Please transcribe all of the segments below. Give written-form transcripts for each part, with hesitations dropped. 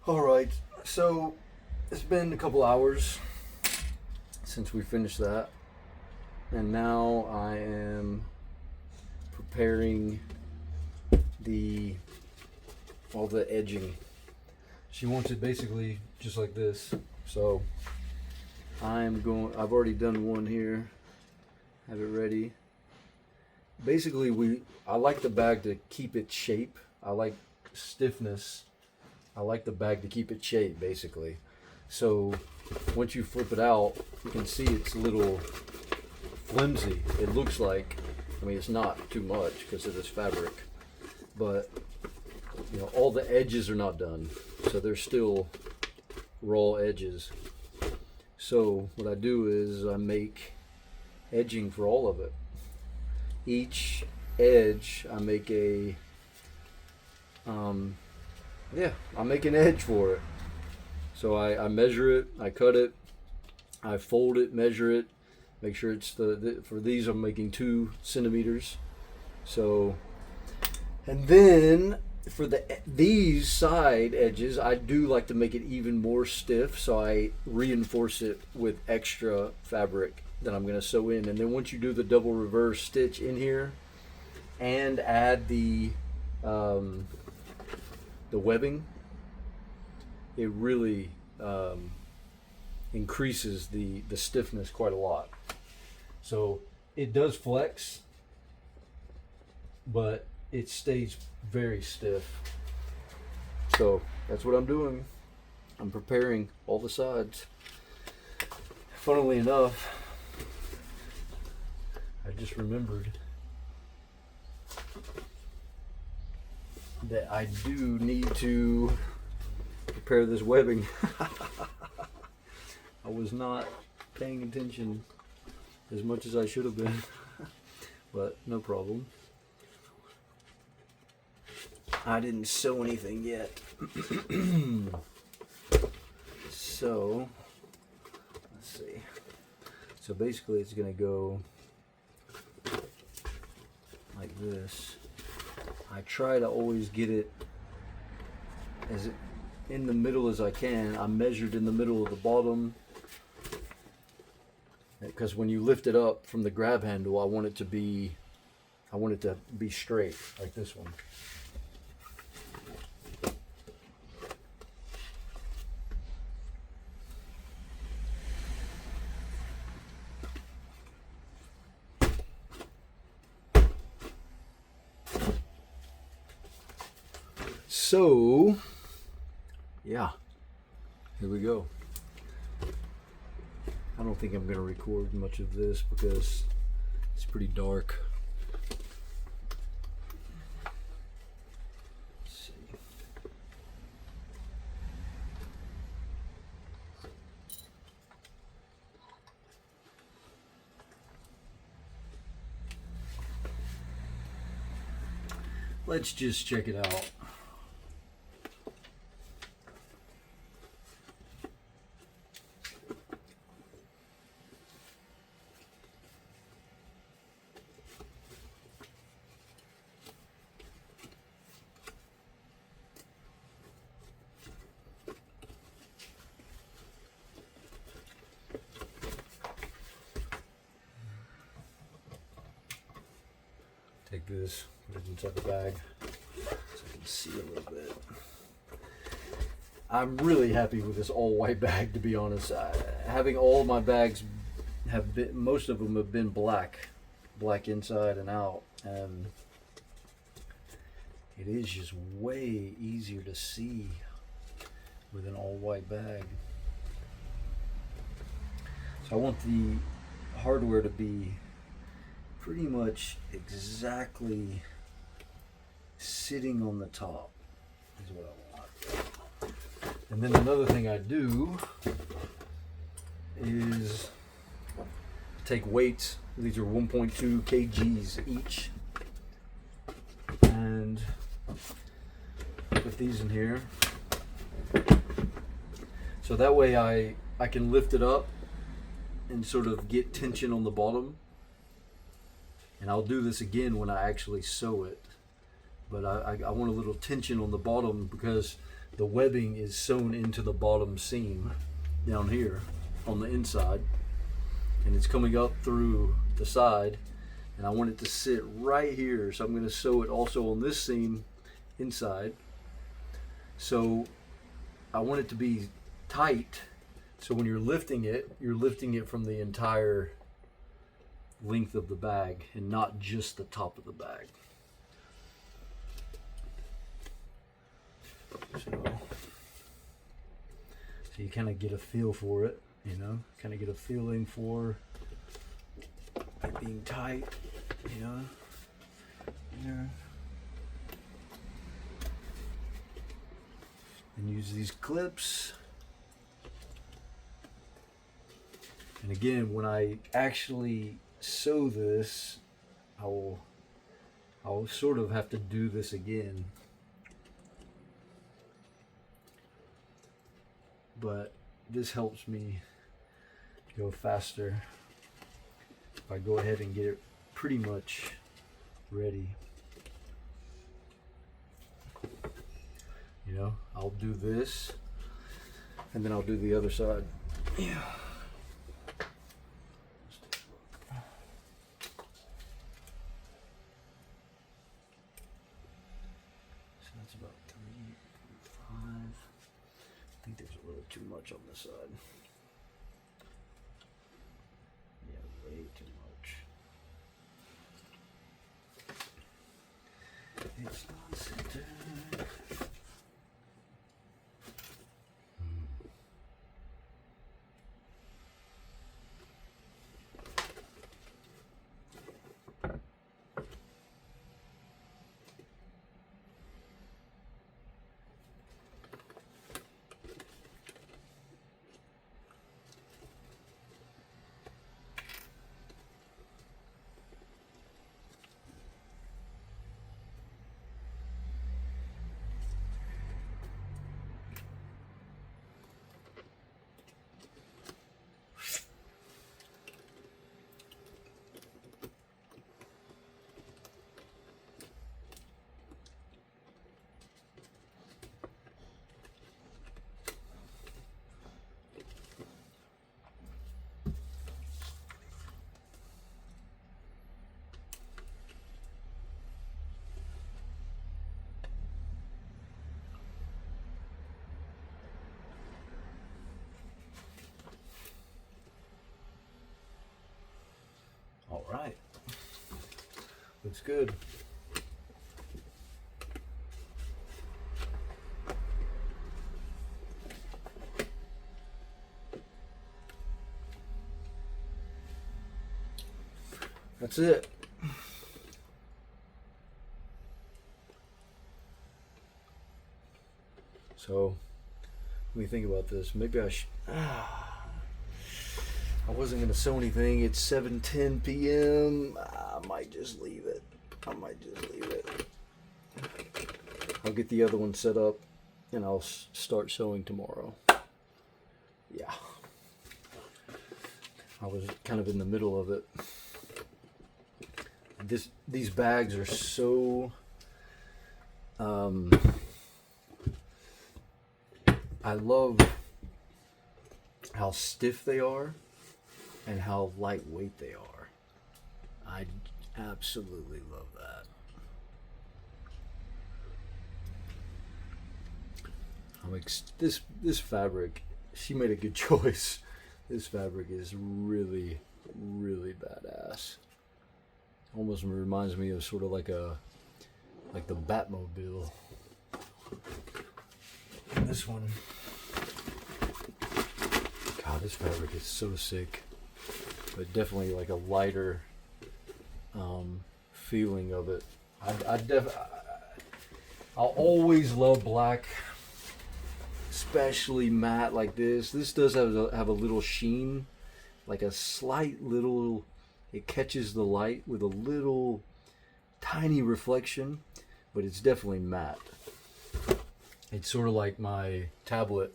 Alright, so it's been a couple hours since we finished that, and now I am preparing all the edging. She wants it basically just like this, so I've already done one here, have it ready. Basically, I like the bag to keep its shape. I like stiffness. I like the bag to keep its shape, basically. So once you flip it out, you can see it's a little flimsy. It looks like, I mean, it's not too much because of this fabric, but you know, all the edges are not done, so they're still raw edges. So what I do is I make edging for all of it. Each edge I make I make an edge for it. So I measure it, I cut it, I fold it, measure it, make sure it's for these I'm making 2 centimeters. So, and then for these side edges, I do like to make it even more stiff, so I reinforce it with extra fabric that I'm going to sew in. And then once you do the double reverse stitch in here and add the webbing, it really increases the stiffness quite a lot. So it does flex, but it stays very stiff. So that's what I'm doing. I'm preparing all the sides. Funnily enough, I just remembered that I do need to prepare this webbing. I was not paying attention as much as I should have been, but no problem. I didn't sew anything yet. So let's see. So basically it's gonna go like this. I try to always get it as in the middle as I can. I measured in the middle of the bottom because when you lift it up from the grab handle, I want it to be straight like this one. So, yeah, here we go. I don't think I'm going to record much of this because it's pretty dark. Let's see. Let's just check it out. Take this, put it inside the bag so I can see a little bit. I'm really happy with this all white bag, to be honest. Having all my bags most of them have been black inside and out, and it is just way easier to see with an all white bag. So I want the hardware to be pretty much exactly sitting on the top is what I want. And then another thing I do is take weights. These are 1.2 kgs each, and put these in here so that way I can lift it up and sort of get tension on the bottom. And I'll do this again when I actually sew it, but I want a little tension on the bottom because the webbing is sewn into the bottom seam down here on the inside, and it's coming up through the side, and I want it to sit right here, so I'm going to sew it also on this seam inside. So I want it to be tight, so when you're lifting it from the entire length of the bag and not just the top of the bag. So you kind of get a feel for it, you know, kind of get a feeling for it being tight, you know. Yeah. And use these clips. And again, when I actually sew this, I'll sort of have to do this again. But this helps me go faster if I go ahead and get it pretty much ready. You know, I'll do this and then I'll do the other side. Yeah. So that's about 3.5. I think there's a little too much on this side. Yeah, way too much. It's not centered. All right, looks good. That's it. So, let me think about this. Maybe I should. I wasn't going to sew anything. It's 7:10 p.m. I might just leave it. I'll get the other one set up and I'll start sewing tomorrow. Yeah. I was kind of in the middle of it. These bags are so... I love how stiff they are and how lightweight they are. I absolutely love that. This fabric, she made a good choice. This fabric is really, really badass. Almost reminds me of sort of like the Batmobile. And this one, God, this fabric is so sick. But definitely like a lighter feeling of it. I'll always love black, especially matte like this. This does have a little sheen, like a slight little, it catches the light with a little tiny reflection, but it's definitely matte. It's sort of like my tablet.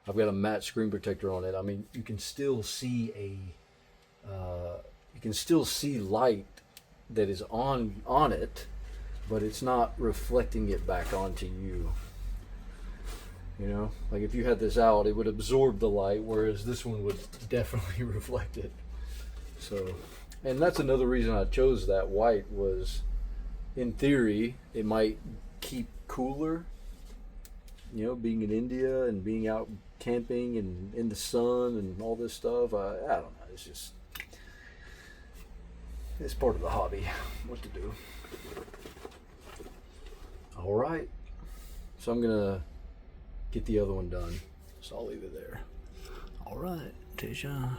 I've got a matte screen protector on it. I mean, you can still see light that is on it, but it's not reflecting it back onto you. You know, like if you had this out, it would absorb the light, whereas this one would definitely reflect it. So, and that's another reason I chose that white was, in theory, it might keep cooler. You know, being in India and being out camping and in the sun and all this stuff. I don't know. It's just, it's part of the hobby. What to do? All right. So I'm gonna get the other one done. So I'll leave it there. All right, Tisha.